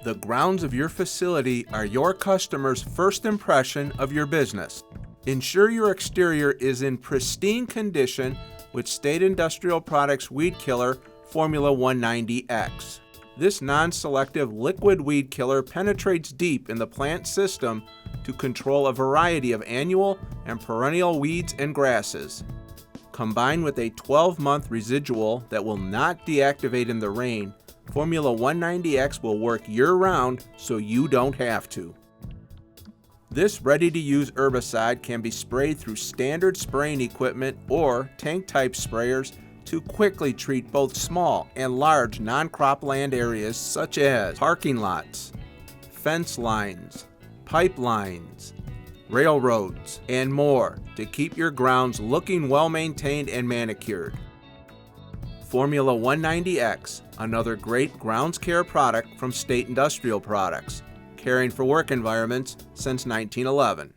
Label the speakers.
Speaker 1: The grounds of your facility are your customer's first impression of your business. Ensure your exterior is in pristine condition with State Industrial Products Weed Killer Formula 190X. This non-selective liquid weed killer penetrates deep in the plant system to control a variety of annual and perennial weeds and grasses. Combined with a 12-month residual that will not deactivate in the rain, Formula 190X will work year-round so you don't have to. This ready-to-use herbicide can be sprayed through standard spraying equipment or tank-type sprayers to quickly treat both small and large non-cropland areas such as parking lots, fence lines, pipelines, railroads, and more to keep your grounds looking well-maintained and manicured. Formula 190X, another great grounds care product from State Industrial Products, caring for work environments since 1911.